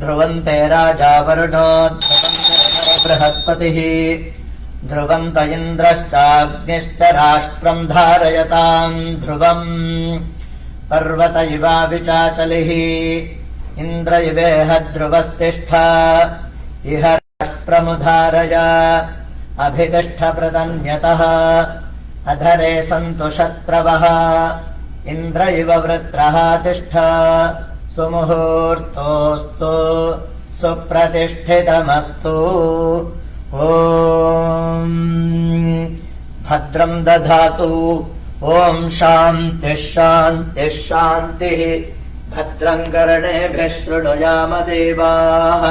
ध्रुवन्ते राजा वरुणो ध्रुवन्ते बृहस्पतिः ध्रुवन्त इन्द्रश्चाग्निश्च राष्ट्रम् धारयताम् ध्रुवम् पर्वत इवाविचाचलिः इन्द्र इवेह ध्रुवस्तिष्ठ इह राष्ट्रमुधारय अभितिष्ठ प्रतन्यतः अधरे सन्तु शत्रवः इन्द्र इव वृत्रः तिष्ठ सुमुहूर्तोऽस्तु सुप्रतिष्ठितमस्तु ॐ भद्रम् दधातु ॐ शान्तिः शान्तिः शान्तिः भद्रम् कर्णेभिः शृणुयाम देवाः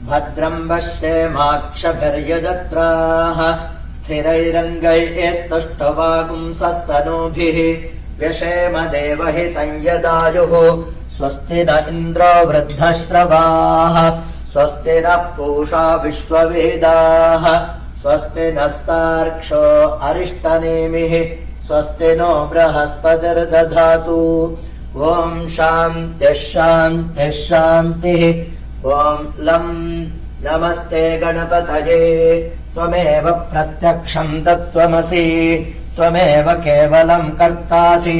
भद्रम् पश्येमाक्षभिर्यजत्राः स्थिरैरङ्गैस्तुष्टवागुंसस्तनूभिः व्यशेम देवहितम् यदायुः स्वस्ति न इन्द्रो वृद्धश्रवाः स्वस्ति नः पूषा विश्ववेदाः स्वस्ति नस्तार्क्ष्यो अरिष्टनेमिः स्वस्ति नो बृहस्पतिर्दधातु ॐ शान्तिः शान्तिः शान्तिः ॐ लं नमस्ते गणपतये त्वमेव प्रत्यक्षम् तत्त्वमसि त्वमेव केवलम् कर्तासि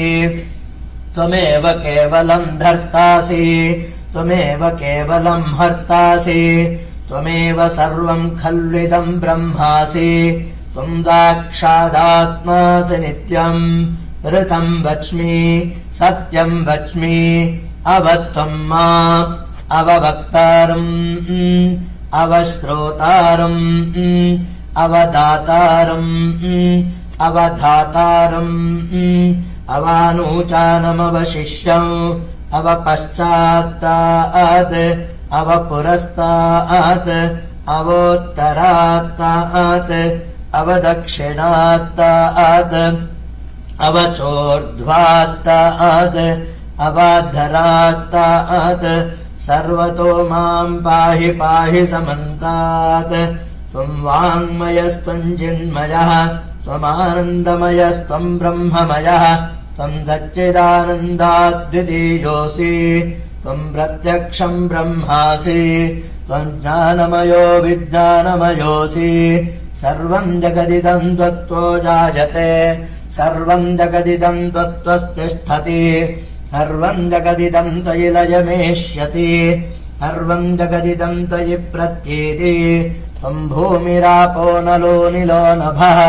त्वमेव केवलम् धर्तासि त्वमेव केवलम् हर्तासि त्वमेव सर्वम् खल्विदम् ब्रह्मासि त्वम् साक्षादात्मासि नित्यम् ऋतम् वच्मि सत्यम् वच्मि अवत्वम् मा अववक्तारम् अवश्रोतारम् अवदातारम् अवधातारम् अवानूचानमवशिष्यम् अवपश्चात्तात् अवपुरस्तात् अवोत्तरात्तात् अवदक्षिणात्तात् अवचोर्ध्वात्तात् अवाधरात्तात् सर्वतो माम् पाहि पाहि समन्तात् त्वम् वाङ्मयस्त्वम् चिन्मयः त्वमानन्दमयस्त्वम् ब्रह्ममयः त्वम् सच्चिदानन्दाद्वितीयोऽसि त्वम् प्रत्यक्षम् ब्रह्मासि त्वम् ज्ञानमयो विज्ञानमयोऽसि सर्वम् जगदिदम् त्वत्तो जायते सर्वम् जगदिदम् त्वत्त्वस्तिष्ठति सर्वम् जगदिदम् त्वयि लयमेष्यति सर्वम् जगदिदम् त्वयि प्रत्येति त्वम् भूमिरापो नलो निलो नभः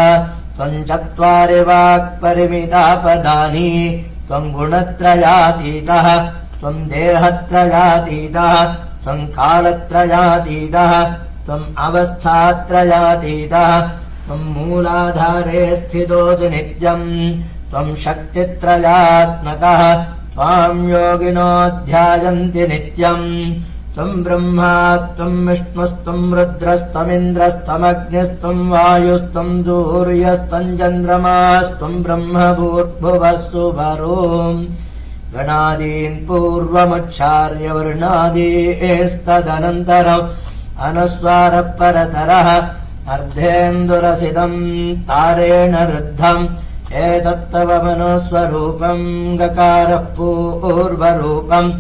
त्वम् चत्वारि वाक्परिमितापदानि त्वम् गुणत्रयातीतः त्वम् देहत्रयातीतः त्वम् कालत्रयातीतः त्वम् अवस्थात्रयातीतः त्वम् मूलाधारे स्थितोऽसि नित्यम् त्वम् शक्तित्रयात्मकः त्वाम् योगिनो ध्यायन्ति नित्यम् त्वम् ब्रह्मा त्वम् विष्णुस्त्वम् रुद्रस्त्वमिन्द्रस्त्वमग्निस्त्वम् वायुस्त्वम् सूर्यस्त्वम् चन्द्रमास्त्वम् ब्रह्म भूर्भुवः सुवरोम् गणादीन् पूर्वमुच्चार्य वर्णादीस्तदनन्तरम् अनुस्वारः परतरः अर्धेन्दुरसितम् तारेण रुद्धम् एतत्तव मनोस्वरूपम् गकारः पूर्वरूपम्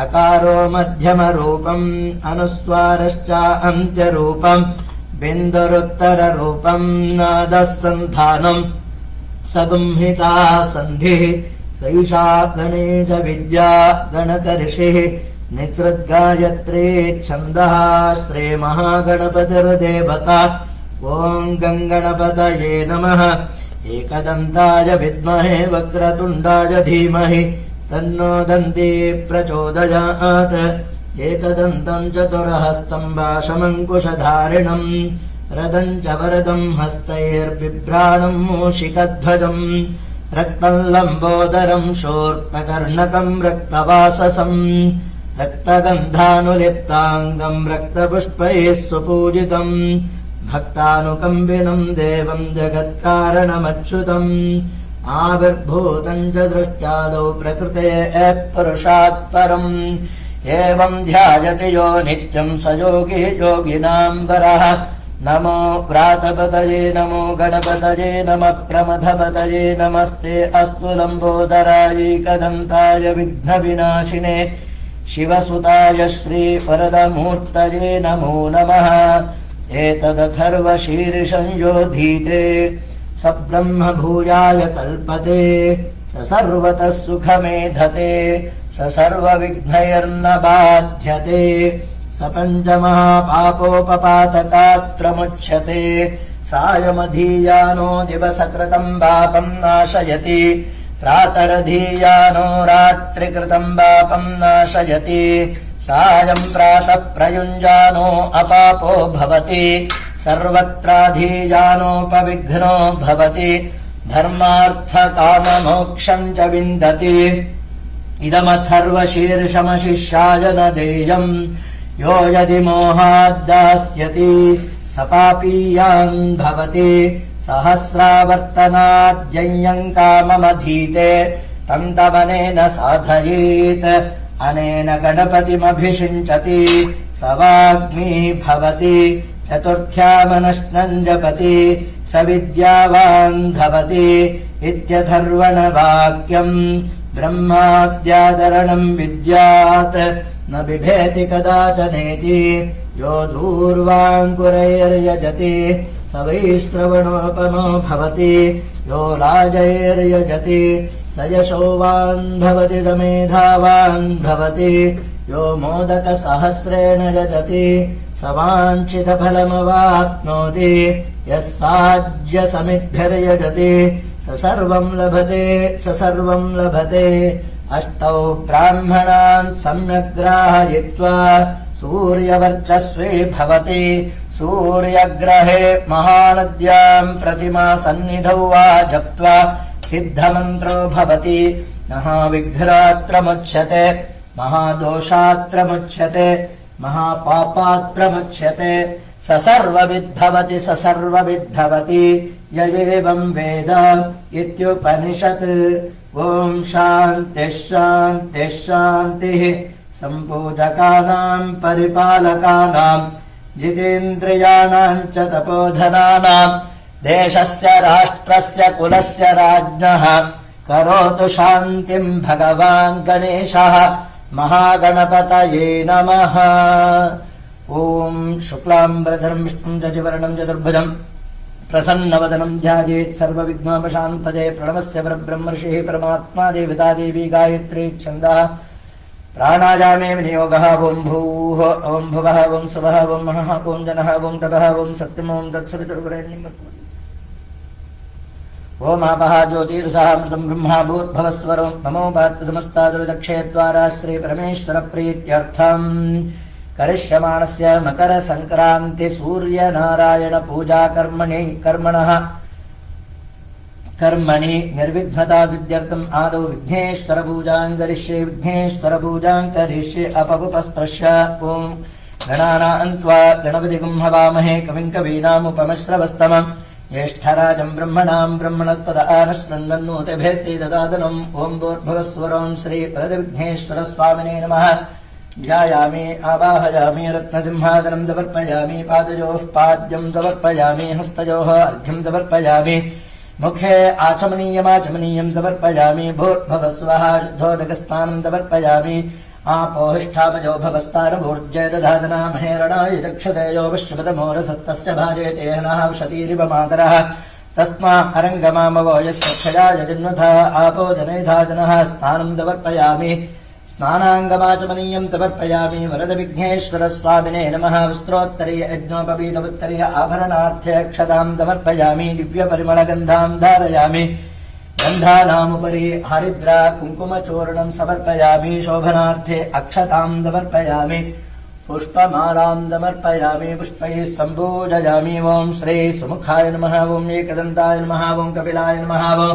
अकारो मध्यमरूपम् अनुस्वारश्च अन्त्यरूपम् बिन्दुरुत्तररूपम् नादः सन्धानम् सगुंहिता सन्धिः सैषा गणेश विद्या गणकऋषिः निसृद्गायत्री छन्दः श्रीमहागणपतिर्देवता ॐ गङ्गणपतये नमः एकदन्ताय विद्महे वक्रतुण्डाय धीमहि तन्नो दन्ती प्रचोदयात् एकदन्तम् चतुर्हस्तम् भाषमङ्कुशधारिणम् रदम् च वरदम् हस्तैर्बिभ्राणम् मूषिकध्वजम् रक्तम् लम्बोदरम् शूर्पकर्णकम् रक्तवाससम् रक्तगन्धानुलिप्ताङ्गम् रक्तपुष्पैः सुपूजितम् भक्तानुकम्बिनम् देवम् जगत्कारणमच्युतम् आविर्भूतम् च दृष्ट्यादौ प्रकृतेः पुरुषात् परम् एवम् ध्यायति यो नित्यम् स योगी योगिनाम् वरः नमो व्रातपतये नमो गणपतये नमः प्रमथपतये नमस्ते अस्तु लम्बोदरायै कदन्ताय विघ्नविनाशिने शिवसुताय श्रीवरदमूर्तये नमो नमः। एतदथर्वशीर्षं योधीते स ब्रह्मभूयाय कल्पते स सर्वतः सुखमेधते स सर्वविघ्नैर्न बाध्यते स पञ्चमहापापोपपातकात् प्रमुच्यते सायमधीयानो दिवसकृतं पापं नाशयति प्रातरधीयानो रात्रिकृतं पापं नाशयति सायं प्रातः प्रयुञ्जानो अपापो भवति सर्वत्राधीयानोपविघ्नो भवति धर्मार्थकाममोक्षं च विन्दति इदमथर्वशीर्षमशिष्याय न देयम् यो यदि मोहाद्दास्यति स पापीयान् भवति सहस्रावर्तनाद्यय्यम् काममधीते तम् तमनेन साधयेत् अनेन गणपतिमभिषिञ्चति स वाग्मी भवति चतुर्थ्यामनश्नम् जपति स विद्यावान् भवति इत्यथर्वणवाक्यम् ब्रह्माद्यादरणम् विद्यात् न बिभेति कदाचनेति यो दूर्वाङ्कुरैर्यजति स वै श्रवणोपमो भवति यो राजैर्यजति स यशोवान् भवति स मेधावान् भवति यो मोदकसहस्रेण यजति स वाञ्छितफलमवाप्नोति यः साज्यसमिद्भिर्यजति स सर्वम् लभते अष्टौ ब्राह्मणान् सम्यग्राहयित्वा सूर्यवर्चस्वी भवति सूर्यग्रहे महानद्याम् प्रतिमा सन्निधौ वा जप्त्वा सिद्धमन्त्रो भवति महाविघ्नात्प्रमुच्यते महादोषात्प्रमुच्यते महापापात्प्रमुच्यते स सर्वविद्भवति य एवम् वेद इत्युपनिषत्। ॐ शान्तिः शान्तिः शान्तिः सम्पूजकानाम् परिपालकानाम् जितेन्द्रियाणाम् च तपोधनानाम् देशस्य राष्ट्रस्य कुलस्य राज्ञः करोतु शान्तिम् भगवान् गणेशः महागणपतये नमः। ॐ शुक्लाम्बरधरम् विष्णुम् शशिवर्णम् चतुर्भुजम् प्रसन्नवदनम् ध्यायेत् सर्वविघ्नोपशान्तये प्रणवस्य परब्रह्म ऋषिः परमात्मा देवता देवी गायत्री छन्दः प्राणायामे विनियोगः। ॐ भूः ॐ भुवः ॐ सुवः ॐ महः ॐ जनः ॐ तपः ॐ सत्यम् ॐ तत्सवितुर्वरेण्यम् ॐ आपः ज्योतिर्सः अमृतम् ब्रह्मा भूर्भुवस्वरो नमो पात्रसमस्तादुर्दक्षेद्वारा श्रीपरमेश्वरप्रीत्यर्थम् करिष्यमाणस्य मकरसङ्क्रान्ति सूर्यनारायणपूजा कर्मणि निर्विघ्नता सिद्ध्यर्थम् आदौ विघ्नेश्वरपूजाम् करिष्ये विघ्नेश्वरपूजाम् करिष्ये अपगुपस्पृश्य ॐ गणानाम् त्वा गणपतिगुम् हवामहे कविम् कवीनामुपमश्रवस्तमम् ज्येष्ठराजम् ब्रह्मणाम् ब्रह्मणत्पद आनश्रन्नोतिभिः सीददातनम् ॐ भूर्भुवस्वरम् श्रीवरदविघ्नेश्वरस्वामिने नमः। ध्यायामि आवाहयामि रत्नसिंहासनम् समर्पयामि पादयोः पाद्यम् समर्पयामि हस्तयोः अर्घ्यम् समर्पयामि मुखे आचमनीयम् समर्पयामि भूर्भुवस्वः शुद्धोदकस्नानम् समर्पयामि आपोहिष्ठामजो भवस्तारभूर्जय दधातना महेरणाय चक्षुषेयो विश्वपदमोरसस्तस्य भाजयते हनः शतीरिव मातरः तस्मा अरङ्गमामवो यस्य क्षयाय जिन्वथा आपो जनैधाजनः स्नानम् समर्पयामि स्नानाङ्गमाचमनीयम् समर्पयामि वरदविघ्नेश्वरस्वामिने नमः। वस्त्रोत्तरीय यज्ञोपवीतमुत्तरीय आभरणार्थे क्षताम् समर्पयामि दिव्यपरिमलगन्धाम् धारयामि गन्धानामुपरि हरिद्रा कुङ्कुमचूर्णम् समर्पयामि शोभनार्थे अक्षताम् समर्पयामि पुष्पमालाम् समर्पयामि पुष्पैः सम्पूजयामि ॐ श्री सुमुखाय नमः ॐ एकदन्ताय नमः ॐ कपिलाय नमः ॐ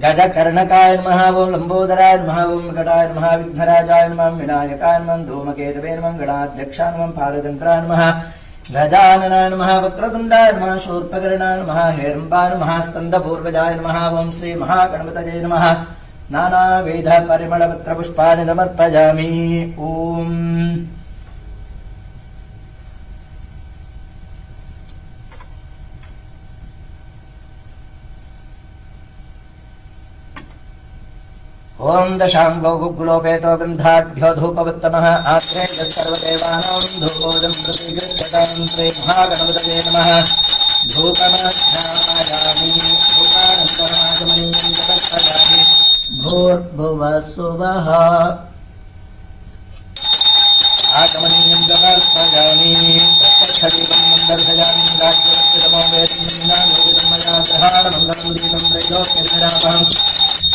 गजकर्णकाय नमः ॐ लम्बोदराय नमः ॐ विकटाय नमः विघ्नराजाय नमः विनायकाय नमः धूमकेतवे नमः गणाध्यक्षाय नमः पारतन्त्राय नमः गजाननाय नमः वक्रतुण्डाय नमः शूर्पकर्णाय नमः हेरम्बाय नमः स्कन्दपूर्वजाय नमः ॐ श्री महागणपतये नमः। नानाविधपरिमलपत्रपुष्पाणि समर्पयामि ॐ ओम दशांगो गुग्गुलोपेतो गन्धाढ्यो धूपवत्तमः आत्रे सर्वदेवानां धूपोदं प्रतिगृह्यतां श्री महागणपतये नमः धूपमध्यायामि धूपानन्तरमागमनीयं तत्पदामि भूर्भुवः सुवः आगमनीयं तत्पदामि प्रत्यक्षदीपं दर्शयामि राज्यवत्तमो वेदं मया ग्रहाणमङ्गलं दीपं त्रैलोक्यविनाशम्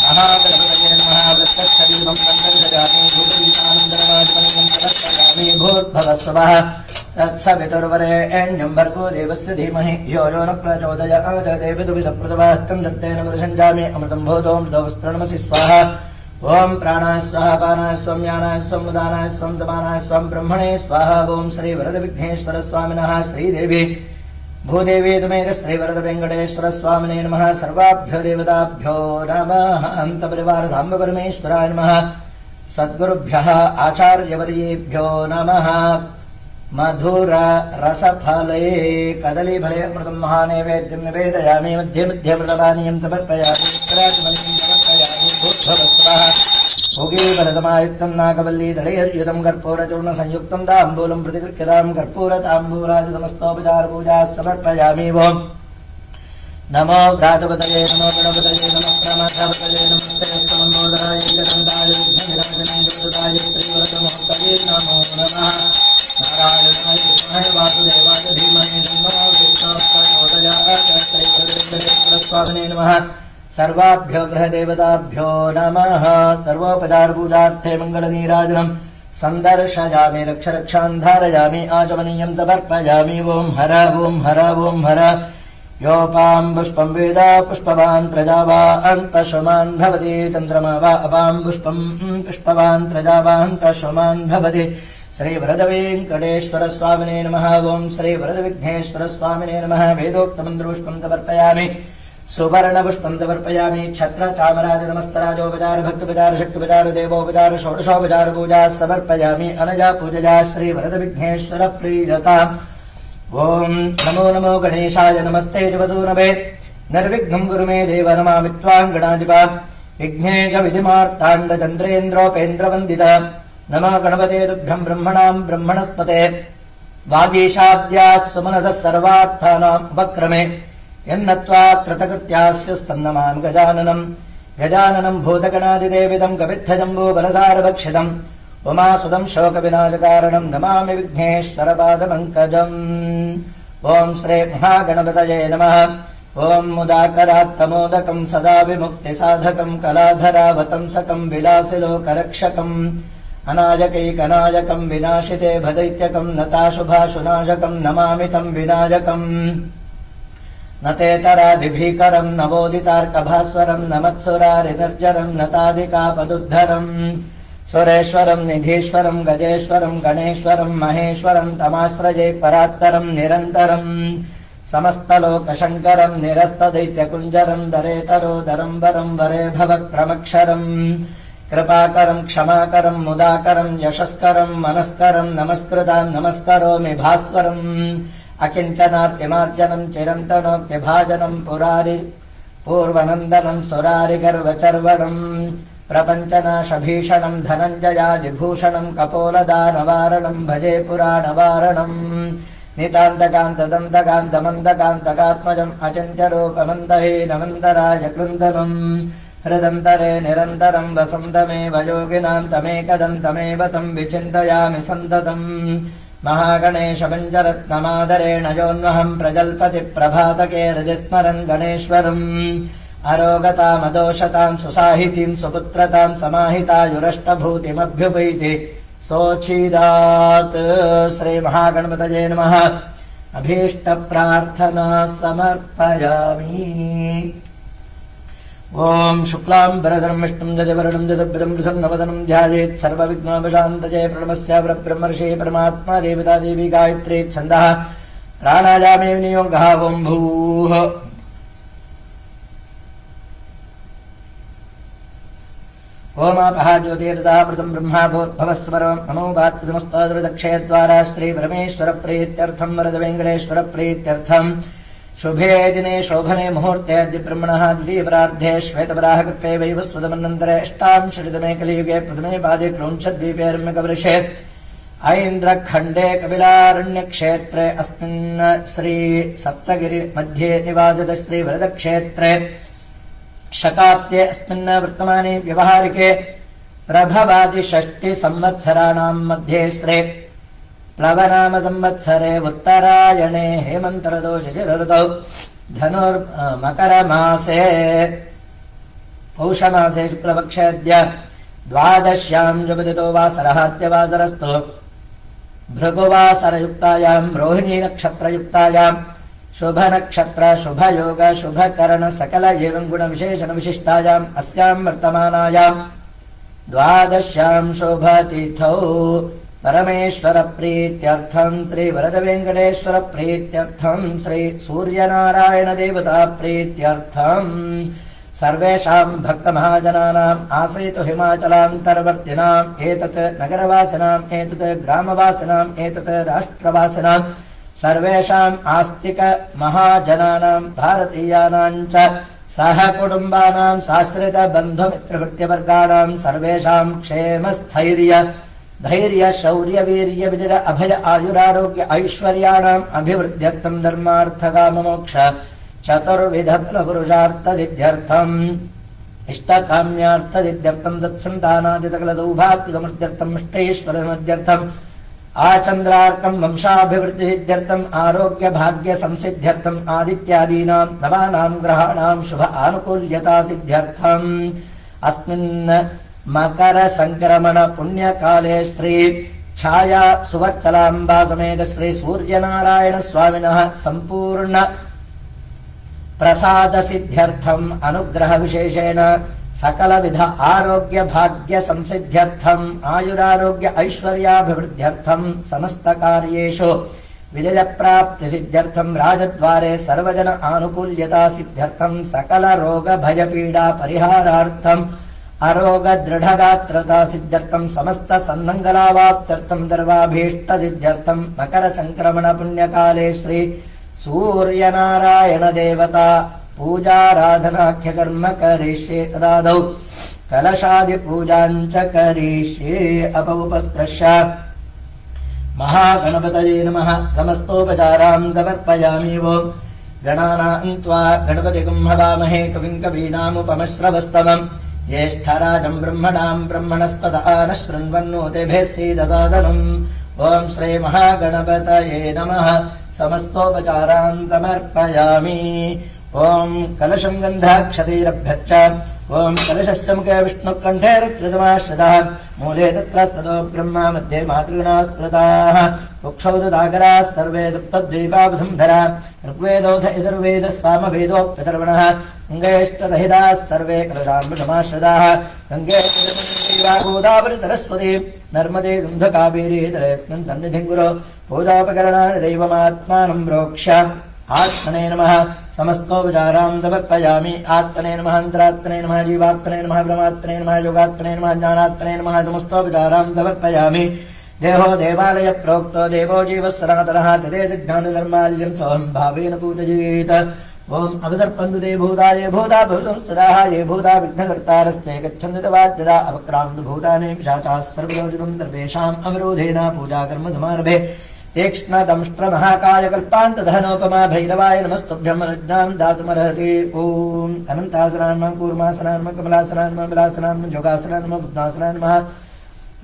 महागणपतये नमः प्रत्यक्षदीपं दर्शयामि भूतदीपानन्दरमागमनीयं तत्पदामि भूर्भुवः सुवः तत्सवितुर्वरेण्यं भर्गो देवस्य धीमहि यो यो न प्रचोदयात् देवदुविदप्रदवाहं दत्तेन वृषञ्जामि अमृतं भूतोऽमृतवस्त्रणमसि स्वाहा ओम प्राणाय स्वाहा पानाय स्वं यानाय स्वं उदानाय स्वं दमानाय स्वं ब्रह्मणे स्वाहा ओम श्री वरदविघ्नेश्वर स्वामिनः श्रीदेवी भूदेवी तुमेर श्री वरद वेंकटेश्वर स्वामिने नमः सर्वाभ्यो देवताभ्यो नमः अंतपरिवार साम्ब परमेश्वराय नमः सद्गुरुभ्यः आचार्यवर्येभ्यो नमः मधुर रसफले कदलीफले अमृतं महानैवेद्यं निवेदयामि मध्ये मध्ये मृतपानीयं समर्पयामि उत्तरादिमनीयं समर्पयामि भूर्भुवः भोगीफलतमायुक्तं नागवल्ली दलैर्युतं कर्पूरचूर्णसंयुक्तं ताम्बूलं प्रतिगृह्यतां कर्पूरताम्बूलादिसमस्तोपचारपूजाः समर्पयामि ओम् नमो भ्रातपतये नमो गणपतये नमः प्रमथपतये नमस्ते नमोदराय जगन्ताय विघ्नविनाशनाय जगदाय श्रीवरदमहोत्तये नमो नमः नारायणाय विद्महे वासुदेवाय धीमहि तन्नो प्रचोदयात् श्रीवरदवेङ्कटेश्वरस्वामिने नमः सर्वाभ्यो ग्रहदेवताभ्यो नमः सर्वोपचारपूजार्थे मङ्गलनीराजनं सन्दर्शयामि रक्षरक्षां धारयामि आचमनीयं तपर्पयामि ओं हर ओं हर ओं हर योपां पुष्पं वेद पुष्पवान् प्रजावान् पशुमान् भवति तन्द्रमा वा अपां पुष्पं पुष्पवान् प्रजावान् पशुमान् भवति श्रीवरदवेङ्कटेश्वर स्वामिने नमः ओं श्रीवरदविघ्नेश्वर स्वामिने नमः वेदोक्तमन्त्रपुष्पं समर्पयामि सुवर्णपुष्पं समर्पयामि छत्र चामराज नमस्तराजोपचार भक्तोपचार शक्तिपचार देवोपचार षोडशोपचार पूजा समर्पयामि अनया पूजया श्रीवरदविघ्नेश्वर प्रीयताम् ओम नमो नमो गणेशाय नमस्ते जवदूनवे निर्विघ्नं गुरु मे देव नमामि त्वां गणाधिपा विघ्नेश विधिमार्ताण्ड चन्द्रेन्द्रोपेन्द्रवन्दिता नमो गणपते तुभ्यं ब्रह्मणां ब्रह्मणस्पते वागीशाद्याः सुमनसः सर्वार्थानाम् उपक्रमे यन्नत्वा कृतकृत्यास्य स्तन्नमामि गजाननं भूतगणादिदेवितं कपित्थजम्बूफलसारभक्षितम् उमासुतं शोकविनाशकारणं नमामि विघ्नेश्वरपादपङ्कजम् ओं श्री महागणपतये नमः ओं मुदाकरात्तमोदकं सदा विमुक्तिसाधकं कलाधरावतंसकं विलासिलोकरक्षकम् अनायकैकनायकं विनाशिते भदैत्यकं नताशुभाशुनाशकं नमामि तं विनायकम् नतेतरादिभीकरं नवोदितार्कभास्वरं नमत्सुरारिनिर्जरं नतादिकापदुद्धरम् सुरेश्वरं निधीश्वरं गजेश्वरं गणेश्वरं महेश्वरं तमाश्रये परात्तरं निरन्तरं समस्तलोकशङ्करं निरस्तदैत्यकुञ्जरं दरेतरोदरं वरं वरे भवक्रमक्षरं कृपाकरं क्षमाकरं मुदाकरं यशस्करं मनस्करं नमस्कृतां नमस्करोमि भास्वरम् अकिञ्चनार्तिमार्जनं चिरन्तनोक्तिभाजनं पुरारि पूर्वनन्दनं सुरारिगर्वचर्वणम् प्रपञ्चनाशभीषणं धनञ्जयादिभूषणं कपोलदानवारणं भजे पुराणवारणम् नितान्तकान्तदन्तकान्तमन्दकान्तकात्मजम् अचिन्त्यरूपमन्दहीनमन्तराय कृन्दनम् हृदन्तरे निरन्तरं वसन्तमेव योगिनां तमेकदन्तमेव तं विचिन्तयामि सन्ततम् महागणेशपञ्चरत्नमादरेण योऽन्वहं प्रजल्पतिप्रभातके हृदि गणेश्वरम् अरोगतामदोषतां सुसाहितीं सुपुत्रतां समाहितायुरष्टभूतिमभ्युपैति सोचिरात् श्रीमहागणपतये नमः अभीष्टप्रार्थना समर्पयामि ओम शुक्लांबरधरं विष्णुं जयवर्णं जयद्रदं प्रसन्नवदनं ध्यायेत् सर्वविघ्नोपशान्तये प्रणमस्य परब्रह्मर्षि परमात्मा देवता देवी गायत्री छन्दः प्राणायामे विनियोगः ओं भूः ओमापः ज्योतिर्दामृतं ब्रह्माभूर्भवस्वरं नमो वात्समस्तादुर्दक्षयद्वारा श्री परमेश्वर प्रीत्यर्थं वरदवेङ्कटेश्वर प्रीत्यर्थं शुभे दिने शोभने मुहूर्ते अद्य ब्रह्मणः द्वितीयपरार्धे श्वेतवराहकत्वे वैवस्वतमन्वन्तरे अष्टांशदिने कलियुगे प्रथमे पादे क्रौञ्चद्वीपे रम्यकवृषे ऐन्द्रखण्डे कपिलारण्यक्षेत्रे अस्मिन् श्री सप्तगिरि मध्ये निवासित श्रीवरदक्षेत्रे शकाब्दे अस्मिन् वर्तमाने व्यवहारिके प्रभवादि षष्टि संवत्सराणाम् मध्ये श्री प्लवनाम संवत्सरे उत्तरायणे हेमन्तरदोषशिरऋतौ मकरमासे पौषमासे शुक्लपक्षेऽद्य द्वादश्याम् जुपदितो वासरः अद्यवासरस्तु भृगुवासरयुक्तायाम् रोहिणी नक्षत्रयुक्तायाम् शुभनक्षत्र शुभयोग शुभकरण सकल एवं गुणविशेषण विशिष्टायाम् अस्याम् वर्तमानायाम् द्वादश्याम् शुभतिथौ परमेश्वर प्रीत्यर्थम् श्री वरद वेङ्कटेश्वर प्रीत्यर्थम् श्री सूर्यनारायण देवता प्रीत्यर्थम् सर्वेषाम् भक्तमहाजनानाम् आश्रयितु हिमाचलान्तर्वर्तिनाम् एतत् नगरवासिनाम् एतत् ग्रामवासिनाम् एतत् राष्ट्रवासिनाम् सर्वेषाम् आस्तिक महाजनानाम् भारतीयानाम् च सह कुटुम्बानाम् साश्रित बन्धुमित्रभृत्यवर्गाणाम् सर्वेषाम् क्षेम स्थैर्य धैर्य शौर्य वीर्य विजय अभय आयुरारोग्य ऐश्वर्याणाम् अभिवृद्ध्यर्थम् धर्मार्थकाममोक्ष चतुर्विध फलपुरुषार्थसिद्ध्यर्थम् इष्टकाम्यार्थसिद्ध्यर्थम् तत्सन्तानादितकलसौभाग्यसमृद्ध्यर्थम् इष्टैश्वर्यमध्यर्थम् आचन्द्रार्कम् वंशाभिवृद्धिसिद्ध्यर्थम् आरोग्य भाग्य संसिद्ध्यर्थम् आदित्यादीनाम् नवानाम् ग्रहाणाम् शुभ आनुकूल्यता सिद्ध्यर्थम् अस्मिन् मकर संक्रमण पुण्यकाले श्री छाया सुवत्सलाम्बा समेत श्री सूर्यनारायण स्वामिनः संपूर्ण प्रसाद सिद्ध्यर्थम् अनुग्रह विशेषेण सकलविध आरोग्य भाग्य संसिद्ध्यर्थम् आयुरारोग्य ऐश्वर्याभिवृद्ध्यर्थम् समस्त कार्येषु विजय प्राप्ति सिद्ध्यर्थम् राजद्वारे सर्वजन आनुकूल्यता सिद्ध्यर्थम् सकल रोग भय पीडा परिहारार्थम् अरोग दृढगात्रता सिद्ध्यर्थम् समस्त सन्मङ्गलावाप्त्यर्थम् सर्वाभीष्ट सिद्ध्यर्थम् मकर संक्रमण पुण्यकाले श्री सूर्यनारायण देवता पूजाराधनाख्य कर्म करिष्ये तदादौ कलशादि पूजाम् च करिष्ये अपउपस्पृश्य महागणपतये नमः समस्तोपचारान् समर्पयामि वो गणानाम् त्वा गणपतिगम् हवामहे कविम् कवीनामुपमश्रवस्तमम् ज्येष्ठराजम् ब्रह्मणाम् ब्रह्मणस्पदा न शृण्वन्नोतिभिः सीदसादनम् ॐ श्री महागणपतये नमः समस्तोपचारान् समर्पयामि ॐ कलशम् गन्धाक्षतैरभ्यर्च ॐ कलशस्य मुखे विष्णुकण्ठे रुद्रसमाश्रितः मूले तत्रस्ततो ब्रह्मा मध्ये मातृगणा स्मृताः कुक्षौ तदागराः सर्वे सप्तद्वीपावसुन्धरा ऋग्वेदोऽथ यजुर्वेदः सामवेदोऽप्यथर्वणः गङ्गेष्टदहिताः सर्वे कलशाम्बुसमाश्रिताः गङ्गे गोदावरी सरस्वती नर्मदे सिन्धु कावेरी तलेऽस्मिन् सन्निधिम् कुरु पूजापकरणानि दैवमात्मानम् प्रोक्ष्य आत्मने नमः समस्तोपचारान् समर्पयामि आत्मने नमः अन्तरात्मने नमः जीवात्मने नमः ब्रह्मात्मने नमः योगात्मने नमः ज्ञानात्मने नमः समस्तोपचारान् समर्पयामि देहो देवालय प्रोक्तो देवो जीवः सनातनः तदेत ज्ञानधर्माल्यम् सोऽहम् भावेन पूजयेत् ओम् अवतर्पन्तु ते भूता ये भूता भवितुंस्तदाः ये भूता विघ्नकर्तारस्ते गच्छन्तु तवाद्यदा अपक्रान्तु भूतानि पिशाचाः सर्वयोजनम् सर्वेषाम् अवरोधेन पूजाकर्म समारभे तीक्ष्णदंष्ट्र महाकाय कल्पान्तधनोपमा भैरवाय नमस्तुभ्यम् अनुज्ञाम् दातुमर्हसि ॐ अनन्तासनाय नमः कूर्मासनाय नमः कमलासनाय नमः विलासनाय नमः योगासनाय नमः बुद्धासनाय नमः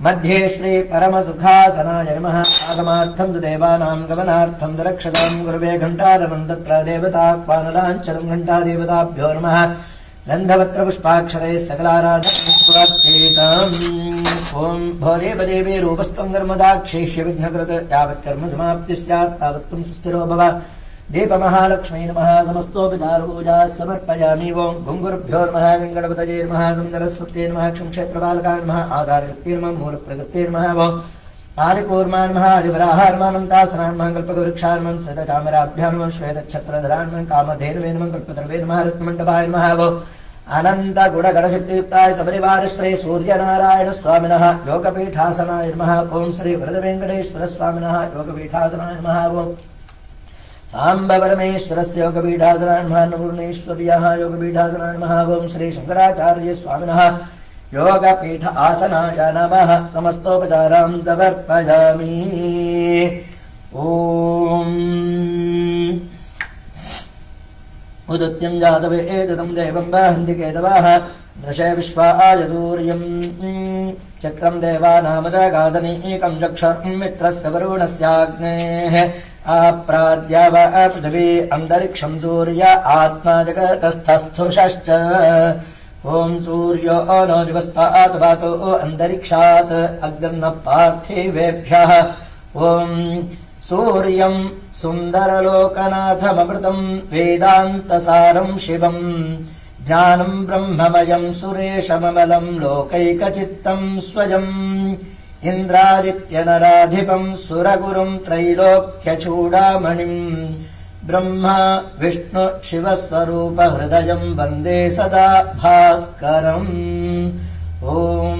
मध्ये श्री परमसुखासनाय नमः आगमार्थम् तु देवानाम् गमनार्थम् तु रक्षताम् गुरवे घण्टारवम् तत्र देवताक्वानलाञ्छनम् घण्टादेवताभ्यो नमः गन्धपत्रपुष्पाक्षतैः सकलाराधनम् ॐ भो देवदेवी रूपस्त्वम् कर्मदाक्षेष्य विघ्नकृत यावत् कर्म समाप्तिः स्यात् तावत् त्वम् सुस्थिरो भव दीपमहालक्ष्मी नमः समस्तोपचारपूजा समर्पयामि ॐ गुङ्गुरुभ्यो नमः वेङ्कटपतये नमः सरस्वत्यै नमः क्षमक्षेत्रपालकाय नमः आधारकृत्यै नमः मूलप्रकृत्यै नमः ॐ आदिकूर्माय नमः आदिवराहाय नमः अनन्तासनाय नमः कल्पकवृक्षाय नमः श्वेतचामराभ्यां नमः श्वेतच्छत्रधराय नमः कामधेनवे नमः कल्पतरुवे नमः रत्नमण्डपाय नमः अनंत गुणगणशक्तियुक्ताय सपरिवार श्री सूर्यनारायण स्वामिनः योगपीठासनाय नमः ओं श्री वरद वेंकटेश्वर स्वामिनः योगपीठासनाय नमः ओं साम्ब परमेश्वरस्य योगपीठासनाय नमः अन्नपूर्णेश्वर्याः योगपीठासनाय नमः ओं श्री शंकराचार्य स्वामिनः योगपीठ आसनाय नमः नमस्तोपचारां समर्पयामि ॐ उदत्यं जातवे एतदं देवं वहन्ति केतवाः दृशे विश्वाय सूर्यं चक्रं देवानामदगादनीकं चक्षुर् मित्रस्य वरुणस्याग्नेः आप्राद्या वा पृथिवी अन्तरिक्षं सूर्य आत्मा जगतस्थस्थुषश्च ॐ सूर्यो नो दिवस्तात् वातो अन्तरिक्षात् अग्निर्न पार्थिवेभ्यः ॐ सूर्यं सुन्दरलोकनाथममृतं वेदान्तसारं शिवम् ज्ञानं ब्रह्ममयं सुरेशममलं लोकैकचित्तं स्वयम् इन्द्रादित्यनराधिपं सुरगुरुं त्रैलोक्यचूडामणिम् ब्रह्मा विष्णु शिवस्वरूप हृदयं वन्दे सदा भास्करम् ॐ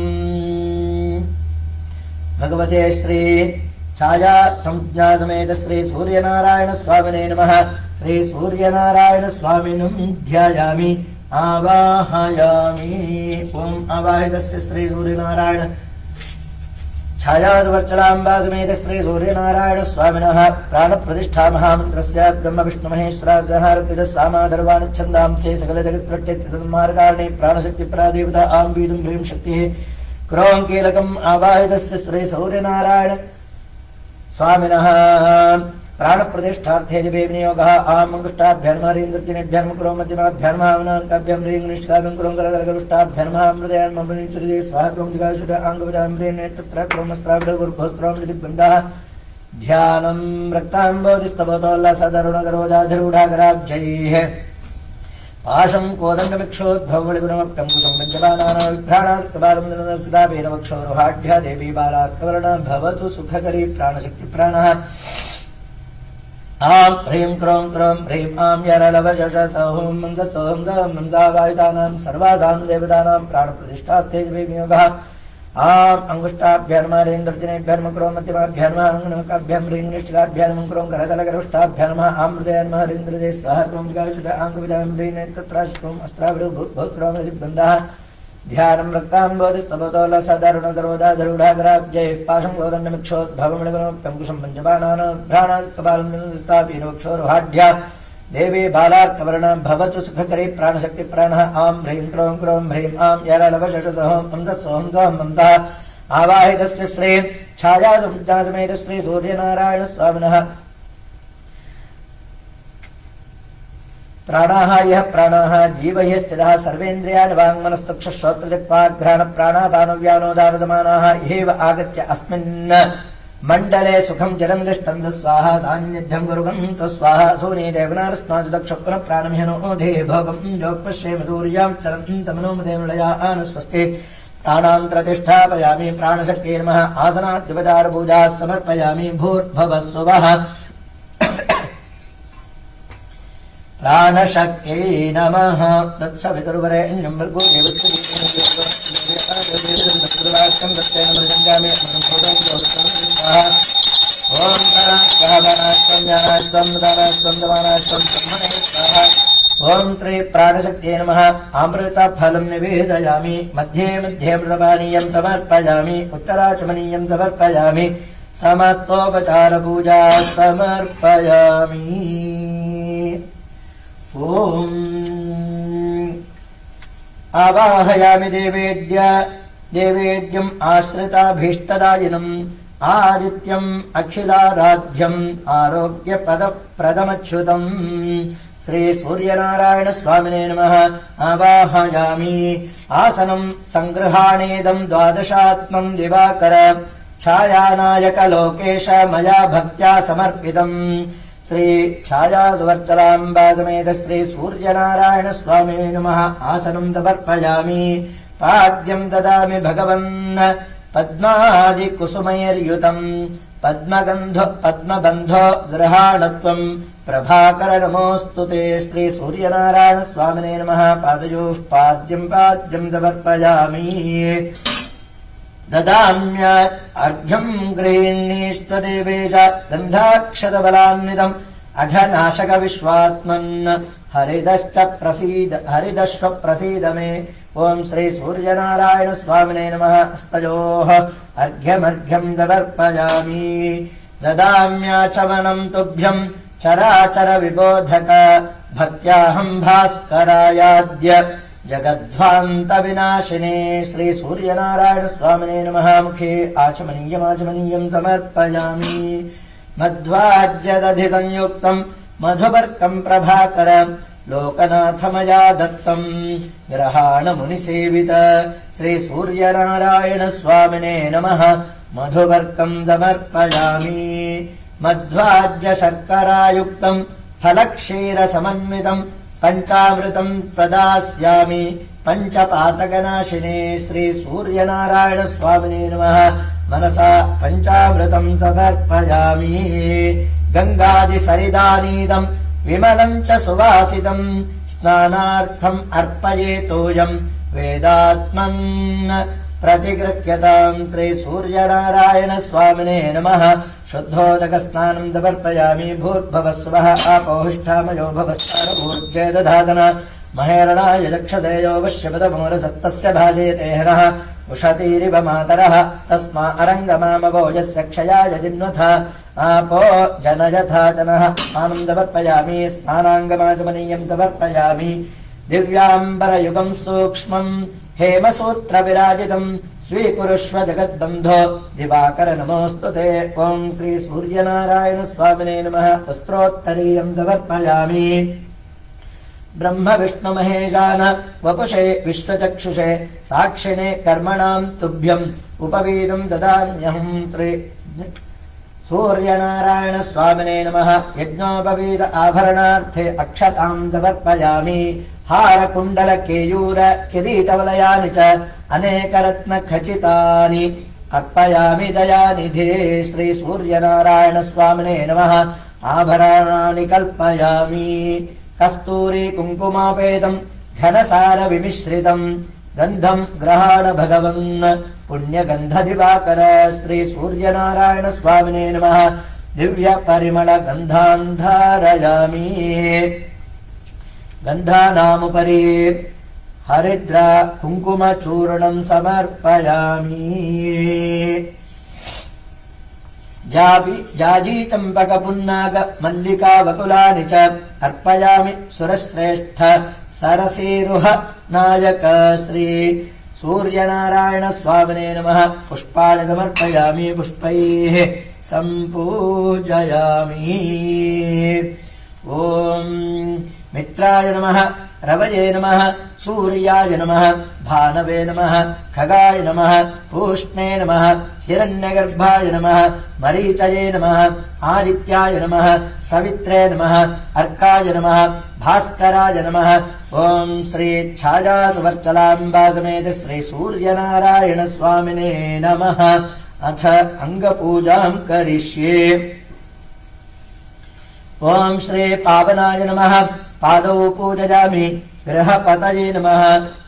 भगवते श्री छाया संज्ञा समेत श्री सूर्यनारायण स्वामिने नमः श्री सूर्यनारायण स्वामिनं ध्यायामि आवाहयामि ॐ आवाहितस्य श्री सूर्यनारायण छायावर्चलाम्बा समेत श्री सूर्यनारायण स्वामिनः प्राणप्रतिष्ठा महामन्त्रस्य ब्रह्म विष्णु महेश्वरार्धः सामाधर्वाणच्छन्दांसे सकल जगत्प्रत्यमार्गाणि प्राणशक्ति प्रादेवता आं बीदुं ह्रीं शक्तिः क्रों कीलकम् आवाहितस्य श्री सूर्यनारायण स्वामिनः प्राणप्रतिष्ठार्थे जपे विनियोगः आम् अङ्गुष्ठाभ्यर्महरीन्द्रजनेभ्यर्म कुरो मध्यमाभ्यर्मावनाङ्काभ्यं ह्रीङ्निष्ठाभ्यं कुरो करदलगलुष्टाभ्यर्महामृदयान्मृदे स्वाहा क्रों जिगाशुट आङ्गवजाम्रेणे तत्र क्रोमस्त्राविडगुर्भोस्त्रां दिग्बन्धः ध्यानं रक्ताम्बोधिस्तवतोल्लासदरुणगरोजाधिरूढागराब्जैः पाशं कोदण्डमिक्षोद्भवमणिगुणमप्यङ्कुशं पञ्चबाणानाविभ्राणात्कबालं निरदर्शिताभेनवक्षोरुहाढ्या देवी बालात्कवर्णा भवतु सुखकरी प्राणशक्तिप्राणः आं ह्रीं क्रों ह्रीं आं यरलवशसोहं मंसत्सोहं गं मंसावायुधानां सर्वासां देवतानां प्राणप्रतिष्ठार्थे विनियोगः आम् अङ्गुष्ठाभ्यर्महरीन्द्रजनेभ्यर्म कुरो मध्यमाभ्यर्महाङ्गनकाभ्यं ह्रीङ्निष्ठिकाभ्यर्म कुरो करतलगरुष्टाभ्यर्मः आमृदयान्मः हरीन्द्रजे स्वाहा क्रों जिगाशुट आङ्गविदां ह्रीणे तत्राश्रोम् अस्त्राविडो भूत्भोत्क्रों दिग्बन्धः ध्यानं रक्ताम्बोधिस्तवतोल्लासदारुणगरोधाधरूढागराब्जैः पाशं गोदण्डमिक्षोद्भवमणिगुणोप्यङ्कुशं पञ्चबाणानाविभ्राणात्कबालं देवी बालार्कवर्णा भवतु सुखकरी प्राणशक्तिप्राणः आं ह्रीं क्रों ह्रीं आं यरलवशसोहं मंसत्सोहं गं मंसः आवाहितस्य श्री छायासंज्ञासमेत श्री सूर्यनारायण स्वामिनः प्राणाः यः प्राणाः जीवैः स्थितः सर्वेन्द्रियाणि वाङ्मनस्तक्षुश्रोत्रदिक्पाघ्राणप्राणापानव्यानोदारदमानाः इहैव आगत्य अस्मिन् मण्डले सुखं जलं तिष्ठन्तु स्वाहा सान्निध्यं कुर्वन्तु स्वाहा सूनी देवनारस्नातु दक्षपुनः प्राणमिहनोधे भोगं जोपश्येम सूर्यां चरन्तमनोमदेवलयान् स्वस्ति प्राणां प्रतिष्ठापयामि प्राणशक्ते नमः आसनाद्युपचारपूजाः समर्पयामि भूर्भुवः स्वः प्राणशक्त्यै नमः तत्सवितुर्वरेण्यं भर्गो देवस्य ॐ प्राणास्त्वं ज्ञानास्त्वं दानास्त्वं दमानास्त्वं ब्रह्मणे स्वाहा ॐ त्रि प्राणशक्त्यै नमः अमृतफलं निवेदयामि मध्ये मध्ये मृतपानीयं समर्पयामि उत्तराचमनीयं समर्पयामि समस्तोपचारपूजा समर्पयामि ॐ आवाहयामि देवेद्यम् आश्रिताभीष्टदायिनम् आदित्यम् अखिलाराध्यम् आरोग्यपदप्रदमच्युतम् श्री सूर्यनारायण स्वामिने नमः आवाहयामि आसनम् सङ्गृहाणेदम् द्वादशात्मम् दिवाकर छायानायक लोकेश मया भक्त्या समर्पितम् श्री छायासुवर्चलाम्बा समेत श्री सूर्यनारायण स्वामिने नमः आसनं समर्पयामि पाद्यं ददामि भगवन् पद्मादिकुसुमैर्युतम् पद्मबन्धो गृहाणत्वं प्रभाकर नमोऽस्तु ते श्री सूर्यनारायण स्वामिने नमः पादयोः पाद्यं समर्पयामि ददाम्यात् अर्घ्यं गृहीणीष्वदेवेश गन्धाक्षतबलान्वितम् अघनाशक विश्वात्मन् हरिदश्व प्रसीद मे। ओम श्री सूर्यनारायण स्वामिने नमः। स्तयोः अर्घ्यमर्घ्यं समर्पयामि। ददाम्याचमनं तुभ्यं चराचर विबोधक भक्त्याहं भास्करायाद्य जगद्ध्वान्त विनाशिने। श्री सूर्यनारायण स्वामिने नमः। मुखे आचमनीयं समर्पयामि। मध्वाज्यदधि संयुक्तं मधुपर्कं प्रभाकर लोकनाथ मया दत्तं ग्रहाण मुनिसेवित। श्री सूर्यनारायण स्वामिने नमः। मधुपर्कं समर्पयामि। मध्वाज्य शर्करायुक्तं फलक्षीर समन्वितं पंचामृतं प्रदास्यामि पंचपातकनाशिने। श्री सूर्यनारायण स्वामिने नमः। मनसा पंचामृतं समर्पयामि। गंगादि सरिदानीदं विमलं च सुवासितं स्नानार्थम् अर्पयेतोऽयं वेदात्मन् प्रतिगृह्यताम्। श्री सूर्यनारायण स्वामिने नमः। शुद्धोदक स्नानं समर्पयामि। भूर्भुवः स्वः आपोहिष्ठामयो भवस्तारभूर्जे दधातन महेरणाय चक्षसे यो वश्यपदमूरसस्तस्य भाजयते हरः उषतीरिव मातरः तस्मा अरङ्गमामवोजस्य क्षयाय जिन्वथ आपो जनयथा जनः। स्नानं समर्पयामि। स्नानाङ्गमाचमनीयं समर्पयामि। दिव्याम्बरयुगं सूक्ष्मम् हेमसूत्र विराजितं स्वीकुरुष्व जगद्बन्धो दिवाकर नमोऽस्तु ते। ओम श्री सूर्यनारायण स्वामिने नमः। वस्त्रोत्तरीयं समर्पयामि। ब्रह्म विष्णु महेशान वपुषे विश्वचक्षुषे साक्षिणे कर्मणां तुभ्यम् उपवीदं ददाम्यहं। श्री सूर्यनारायण स्वामिने नमः। यज्ञोपवीद आभरणार्थे अक्षतां समर्पयामि। हार कुण्डल केयूर किरीटवलयानि च अनेकरत्न खचितानि अर्पयामि दयानिधे। श्री सूर्यनारायण स्वामिने नमः। आभरणानि कल्पयामि। कस्तूरी कुङ्कुमापेदं घनसार विमिश्रितं गन्धं ग्रहाण भगवन् पुण्यगन्धदिवाकर। श्री सूर्यनारायण स्वामिने नमः। दिव्य परिमळ गन्धान् धारयामि। गन्धानामुपरि हरिद्र कुङ्कुमचूर्णं समर्पयामि। जाजी चम्पक पुन्नाग मल्लिका वकुलानि च अर्पयामि। सुरश्रेष्ठ सरसीरुह नायक श्री सूर्यनारायण स्वामिने नमः। पुष्पाणि समर्पयामि। पुष्पैः सम्पूजयामि। ओम मित्राय नमः। रवये नमः। सूर्याय नमः। भानवे नमः। खगाय नमः। पूष्णे नमः। हिरण्यगर्भाय नमः। मरीचये नमः। आदित्याय नमः। सवित्रे नमः। अर्काय नमः। भास्कराय नमः। ओम श्री छायासुवर्चलाम्बा समेत श्री सूर्यनारायण स्वामिने नमः। अथ अंगपूजां करिष्ये। ओम श्री पावनाय नमः। पादौ पूजयामि। गृहपतये नमः।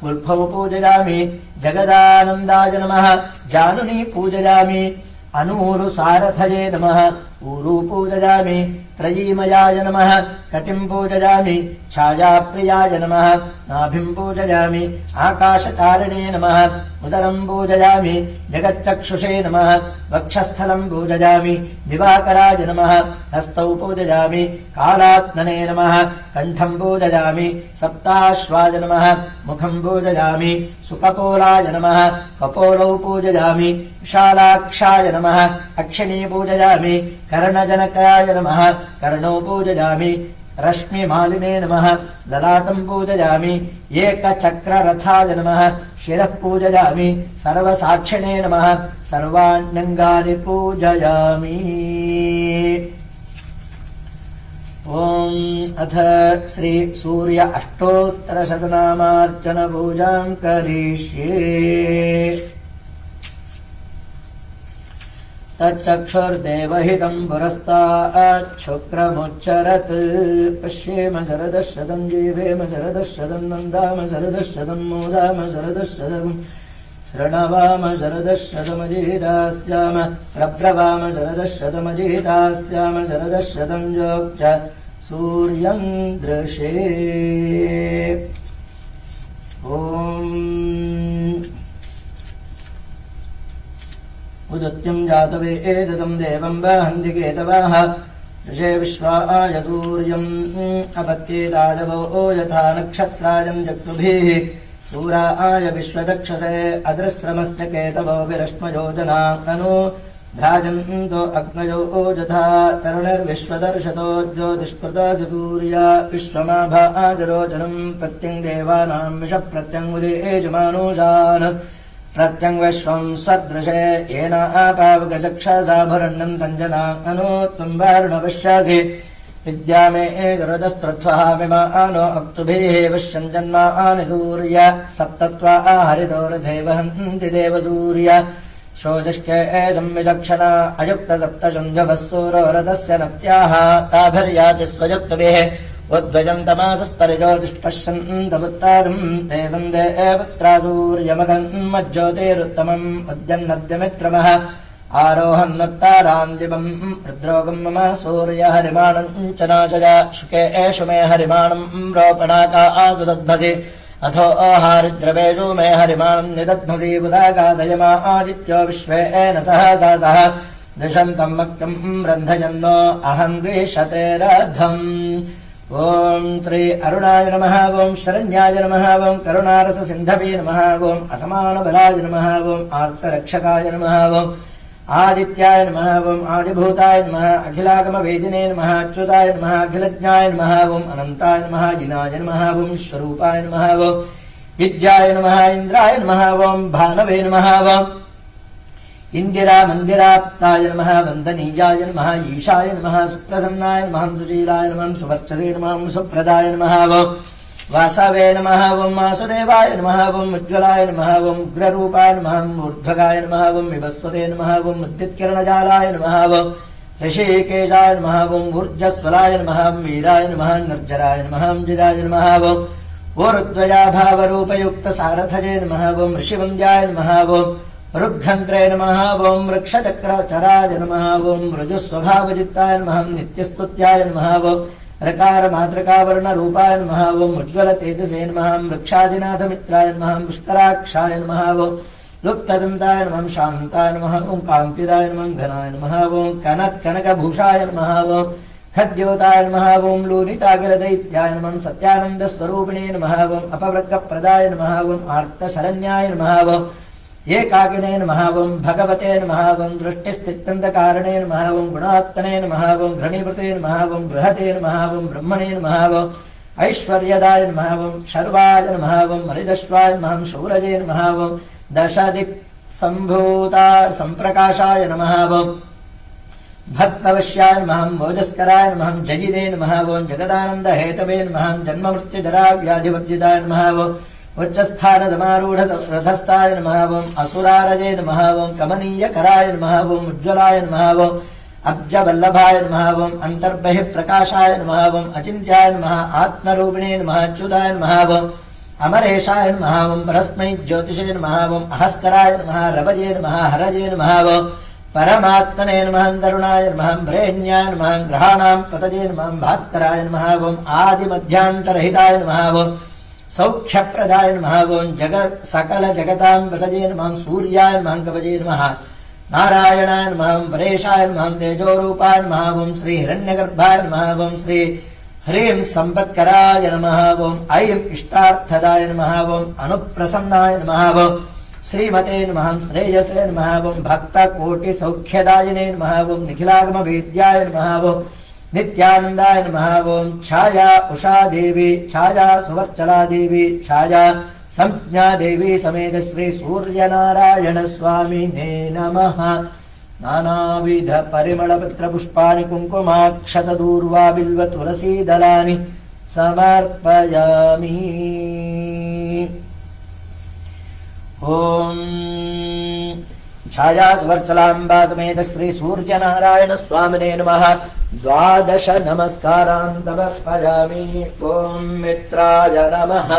उल्फौ पूजयामि। जगदानन्दाय नमः। जानुनी पूजयामि। अनूरु सारथये नमः। ऊरू पूजयामि। त्रयीमयाय नमः। कटिं पूजयामि। छायाप्रियाय नमः। नाभिं पूजयामि। आकाशचारिणे नमः। उदरं पूजयामि। जगच्चक्षुषे नमः। वक्षस्थलं पूजयामि। दिवाकराय नमः। हस्तौ पूजयामि। कालात्मने नमः। कण्ठं पूजयामि। सप्ताश्वाय नमः। मुखं पूजयामि। सुकपोलाय नमः। कपोलौ पूजयामि। विशालाक्षाय नमः। अक्षिणी पूजयामि। कर्णजनकाय नमः। कर्णौ पूजयामि। रश्मिमालिने नमः। ललाटं पूजयामि। एकचक्ररथाय नमः। शिरः पूजयामि। सर्वसाक्षिणे नमः। सर्वाण्यङ्गानि पूजयामि। ओम अथ श्री सूर्य अष्टोत्तरशतनामार्चन पूजां करिष्ये। तच्चक्षुर्देवहितं पुरस्तात् शुक्रमुच्चरत्। पश्येम शरदशतं जीवेम शरदशतं नन्दाम शरदशतं मोदाम शरदशतं शृणवाम शरदशतमजिहितास्याम प्रब्रवाम शरदशतमजिहितास्याम शरदशतं योक्च सूर्यं दृशे ॐ उदत्यं जातवेदतं देवं वहन्ति केतवः ऋषे विश्वाय सूर्यम् अपत्येतादवो यथा नक्षत्रायं जक्तुभिः सूराय विश्वचक्षसे अदृश्रमस्य केतवो विरश्मयोजना अनु भ्राजन्तो अग्नयो यथा तरुणिर्विश्वदर्शतो ज्योतिष्कृता सूर्या विश्वमाभाजरोचनम् प्रत्यङ् देवानां विषप्रत्यङ्गुदेजमानुजान् प्रत्यङ् विश्वं सदृशे येन आपावगचक्षसाभरण्यम् तञ्जना अनु त्वम् वारुणपश्यासि विद्यामे गरुदस्पृथ्वः विमानो अक्तुभिः विश्वञ्जन्मानि सूर्य सप्तत्वा हरितोरथे वहन्ति देवसूर्य शोजश्चे संविलक्षणा अयुक्तसप्तशुञ्जभस्सूरोरथस्य नत्याः ताभिर्याति स्वयुक्तभिः उद्वजन्तमासस्तरिजोतिष्पश्यन्तमुत्तारम् एवम् देवत्रा सूर्यमगम् मज्ज्योतिरुत्तमम् उद्यन्नद्यमित्रमः आरोहन्नत्ताराम् दिवम् रुद्रोगम् मम सूर्यहरिमाणम् च नाचया शुके एषु मे हरिमाणम् रोपणाका आसुदध्मसि अथो आहारिद्रवेषु मे हरिमाणम् निदध्मसि बुधागादयमा आदित्यो विश्वेन सहसा सह दिशन्तम् मक्यम् रन्धयन्नो अहम् द्विशतेरधम् ॐ त्रि अरुणाय नमः ॐ शरण्याय नमः ॐ करुणारससिन्धवे नमः ॐ असमानबलाय नमः ॐ आर्तरक्षकाय नमः ॐ आदित्याय नमः ॐ आदिभूताय नमः अखिलागमवेदिने नमः अच्युताय नमः अखिलज्ञाय नमः ॐ अनन्ताय नमः जिनाय नमः ॐ स्वरूपाय नमः ॐ विद्याय नमः इन्द्राय नमः ॐ भानवे नमः ॐ इन्दिरा मन्दिराप्ताय नमः वन्दनीयाय नमः ईशाय नमः सुप्रसन्नाय नमः सुशीलाय नमः सुवर्चसे नमः सुप्रदाय नमः वासवे नमः वासुदेवाय नमः उज्ज्वलाय नमः उग्ररूपाय नमः ऊर्ध्वगाय नमः विवस्वते नमः उद्दित्किरणजालाय नमः ऋषिकेशाय नमः ऊर्जस्वलाय नमः वीराय नमः निर्जराय नमः जिदाय नमः ऊर्ध्वजाभावरूपयुक्तसारथये नमः ऋषिवन्द्याय नमः ऋग्घन्त्रे नमः वृक्षचक्रचराय नमः मृजुस्वभावजित्ताय नमः नित्यस्तुत्याय नमः रकारमातृकावर्णरूपाय नमः उज्ज्वलतेजसे नमः वृक्षादिनाथमित्राय नमः पुष्कराक्षाय नमः लुप्तदन्ताय नमः शान्ताय नमः कान्तिदाय नमः घनाय नमः कनत्कनकभूषाय नमः खद्योताय नमः लूनितागिरदैत्याय नमः सत्यानन्दस्वरूपिणे नमः अपवर्गप्रदाय नमः आर्तशरण्याय नमः एकाकिने नमः भगवते नमः दृष्टिस्थित्यन्तकारणे नमः गुणात्मने नमः घृणीवृते नमः बृहते नमः ब्रह्मणे नमः ऐश्वर्यदाय नमः शर्वाय नमः मरिदश्वाय नमः शौरजे नमः दशदिक्सम्भूता सम्प्रकाशाय नमः भक्तवश्याय नमः भोजस्कराय नमः जयिदे नमः जगदानन्दहेतवे नमः जन्ममृत्युजराव्याधिवर्जिताय नमः उच्चस्थानसमारूढरथस्थाय नमः असुरारजे नमः कमनीयकराय नमः उज्ज्वलाय नमः अब्जवल्लभाय नमः अन्तर्बहिः प्रकाशाय नमः अचिन्त्याय नमः आत्मरूपिणे नमः अच्युताय नमः अमरेशाय नमः परस्मै ज्योतिषे नमः अहस्कराय नमः रवजे नमः हरजे नमः परमात्मने नमः तरुणाय नमः ब्रेण्याय नमः ग्रहाणां पतजे नमः भास्कराय नमः आदिमध्यान्तरहिताय नमः सौख्यप्रदाय नमः जगत् सकल जगतां पतजे नमः सूर्याय नमः कवचे नमः नारायणाय नमः परेशाय नमः तेजोरूपाय नमः श्रीहिरण्यगर्भाय नमः श्री ह्रीं सम्पत्कराय नमः ऐं इष्टार्थदाय नमः अनुप्रसन्नाय नमः श्रीमते नमः श्रेयसे नमः भक्तकोटिसौख्यदायिने नमः निखिलागमवेद्याय नमः नित्यानन्दाय नमः छाया उषा देवी छाया सुवर्चला देवी छाया संज्ञा देवी समेत श्री सूर्यनारायण स्वामिने नमः नानाविध परिमलपत्र पुष्पाणि कुङ्कुमाक्षतदूर्वा बिल्व तुलसीदलानि समर्पयामि। ॐ छाया सुवर्चलाम्बा समेत श्री सूर्यनारायण स्वामिने नमः 12 नमस्कारान् समर्पयामि। ॐ मित्राय नमः,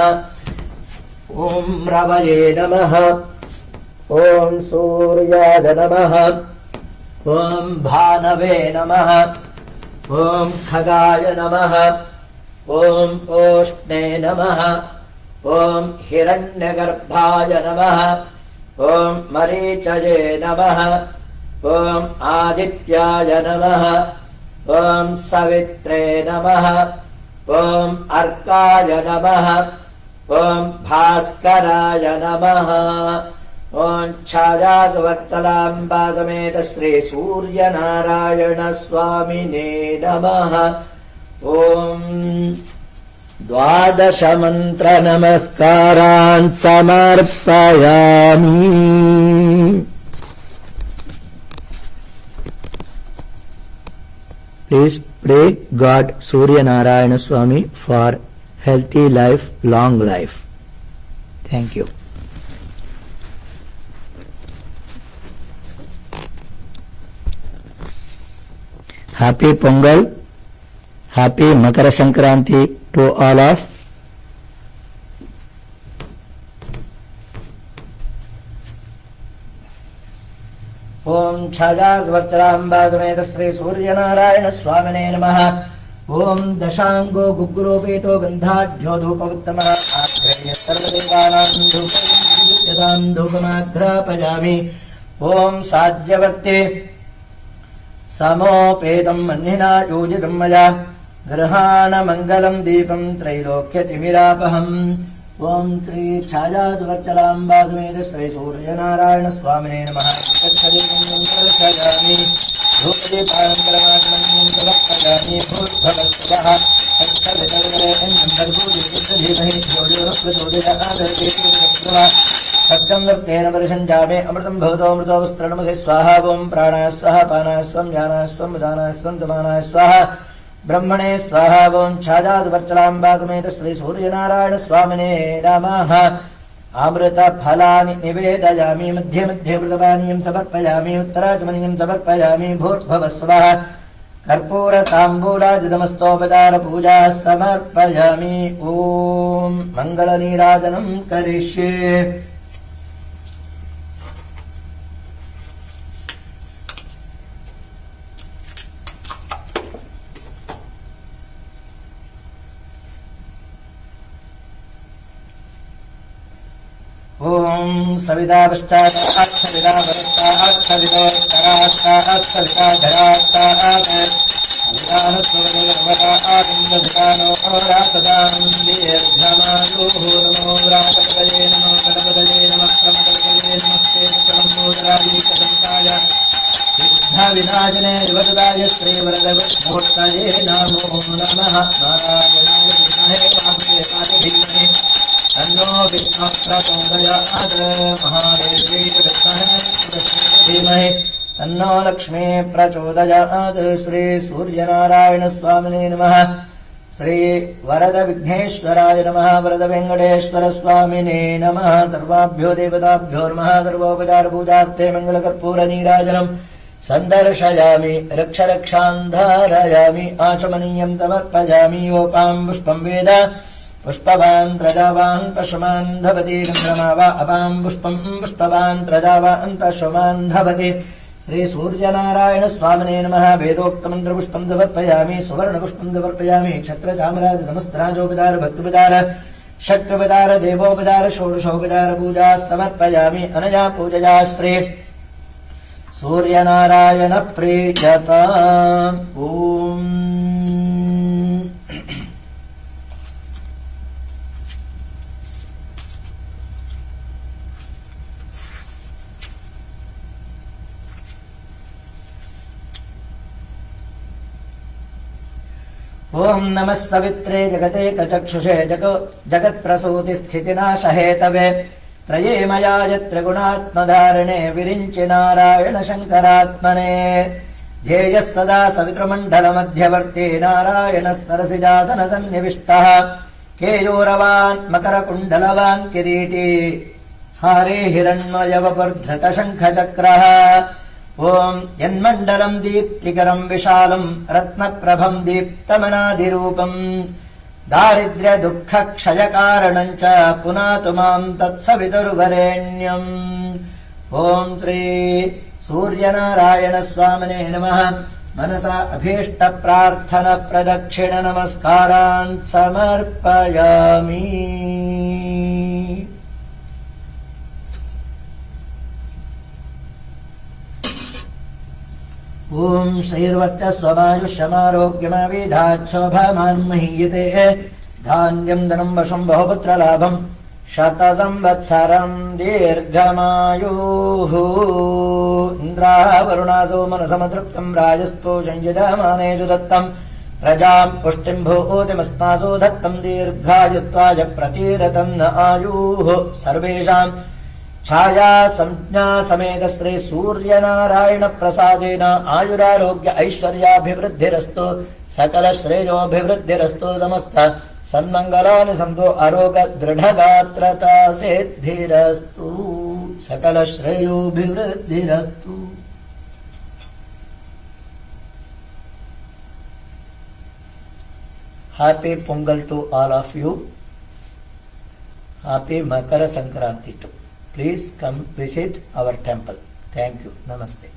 ॐ रवये नमः, ॐ सूर्याय नमः ॐ भानवे नमः ॐ खगाय नमः ॐ ओष्णे नमः ॐ हिरण्यगर्भाय नमः ॐ मरीचये नमः ॐ आदित्याय नमः ॐ सवित्रे नमः ॐ अर्काय नमः ॐ भास्कराय नमः ॐ छायासुवत्सलाम्बा समेत श्री सूर्यनारायण स्वामिने नमः ॐ द्वादश मंत्र नमस्कारान् समर्पयामि। Please pray God Surya Narayana Swami for healthy life, long life. Thank you. Happy Pongal, happy Makara Sankranti to all of. ओम छायावर्चलाम्बा समेत श्री सूर्यनारायण स्वामिने नमः। ओम दशांगो गुग्गुलोपेतो गंधाढ्यो धूपमुत्तमः आग्रह्य सर्वदेवानां धूपयतां धूपमाघ्रापयामि। ओम साज्यवर्ते समोपेतं मन्निना योजितं मया गृहाण मङ्गलं दीपं त्रैलोक्यतिमिरापहम्। ओम श्री छायावर्चलाम्बा समेत श्री सूर्यनारायण स्वामिने नमः। दर्शयामि धूपदीपानन्तरमागमनं समर्पयामि। भूर्भुवस्सुवः तत्सवितर्वरेण्यं सत्यं वर्तेन परिषञ्जामे अमृतं भवतोऽमृतो वस्त्रणमसि स्वाहा। ॐ प्राणाय स्वाहा पानाय स्वं ज्ञानाय स्वं उदानाय स्वं समानाय स्वाहा ब्रह्मणे स्वाहा। ॐ छायावर्चलाम्बा समेत श्री सूर्यनारायण स्वामिने नमः। अमृत फलानि निवेदयामि मध्ये मध्ये मृतपानीयं समर्पयामि उत्तराचमनीयं समर्पयामि। भूर्भुवस्सुवः कर्पूरताम्बूलाजितमस्तोपचार पूजा समर्पयामि। ॐ मङ्गलनीराजनं करिष्ये। ओम सविता पश्चात् सविता परस्तात् सवितोत्तरात् सविता धरात् सवितानुस्वरवतादिन्दभितानो रातदां दीर्घमायुः। नमो रातपदये नमो गणपतये नमः प्रमदपदये नमस्ते सकलम्बोदरायै कदन्ताय सिद्धविनाशने युवदाय श्रीवरदमूर्तये नमो नमः। नारायणाय विद्महे वासुदेवाय धीमहि तन्नो विष्णुः प्रचोदयात्। महादेव्यै विद्महे धीमहि तन्नो लक्ष्मी प्रचोदयात्। श्री सूर्यनारायण स्वामिने नमः। श्री वरद विघ्नेश्वराय नमः। वरद वेङ्कटेश्वर स्वामिने नमः। सर्वाभ्यो देवताभ्यो नमः। सर्वोपचार पूजार्थे मङ्गलकर्पूरनीराजनं सन्दर्शयामि। रक्षरक्षान् धारयामि। आचमनीयं समर्पयामि। योपां पुष्पं वेद पुष्पवान् प्रजावान् पशुमान् धवति। चन्द्रमा वा अपां पुष्पं पुष्पवान् प्रजावान् पशुमान् धवति। श्री सूर्यनारायण स्वामिने नमः। वेदोक्तमन्त्रपुष्पं समर्पयामि। सुवर्णपुष्पं समर्पयामि। छत्रचामराज नमस्त्राजोपचार भक्तोपचार शक्त्योपचार देवोपचार षोडशोपचार पूजा समर्पयामि। अनया पूजया श्री सूर्यनारायण प्रीयताम्। ॐ ओम नमः सवित्रे जगते कचक्षुषे जगत्प्रसूतिस्थितिनाशहेतवे त्रये मया यत्र गुणात्मधारणे विरिञ्चि नारायण शङ्करात्मने। ध्येयः सदा सवितृमण्डलमध्यवर्ती नारायणः सरसिजासनसन्निविष्टः। केयूरवान् मकरकुण्डलवान् किरीटी हारे हिरण्मयवपुर्धृतशङ्खचक्रः। ओम यन्मण्डलम् दीप्तिकरम् विशालम् रत्नप्रभम् दीप्तमनादिरूपम् दारिद्र्यदुःखक्षयकारणम् च पुनातु माम् तत्सवितुर्वरेण्यम्। ఓం శ్రీ సూర్యనారాయణ స్వామినే నమః. మనసా అభీష్ట ప్రార్థన ప్రదక్షిణ నమస్కారాన్ సమర్పయామి. ఓం శ్రీర్వర్చస్వమాయుష్యమారోగ్యమవిధాక్షోభమాన్మహీయతే ధాన్యం ధనం వశం బహుపుత్రలాభం శత సంవత్సరం దీర్ఘమాయుః. ఇంద్రావరుణాసో మనసమతృప్తం రాజస్పోషం యజమానేషు దత్తం ప్రజాం పుష్టిం భూతిమస్మాసో దత్తం దీర్ఘాయుత్వాయ ప్రతిరతం న ఆయుః. సర్వేషాం ఛాయా సంజ్ఞా సమేత శ్రీ సూర్యనారాయణ ప్రసాదేన ఆయురారోగ్య ఐశ్వర్యాభివృద్ధిరస్తు సకల శ్రేయోభివృద్ధిరస్తు సమస్త సన్మంగళాని సంతో ఆరోగ్య దృఢగాత్రత సిద్ధిరస్తు సకల శ్రేయోభివృద్ధిరస్తు. Happy Pongal to all of you. Happy Makar Sankranti to. Please come visit our temple. Thank you. Namaste.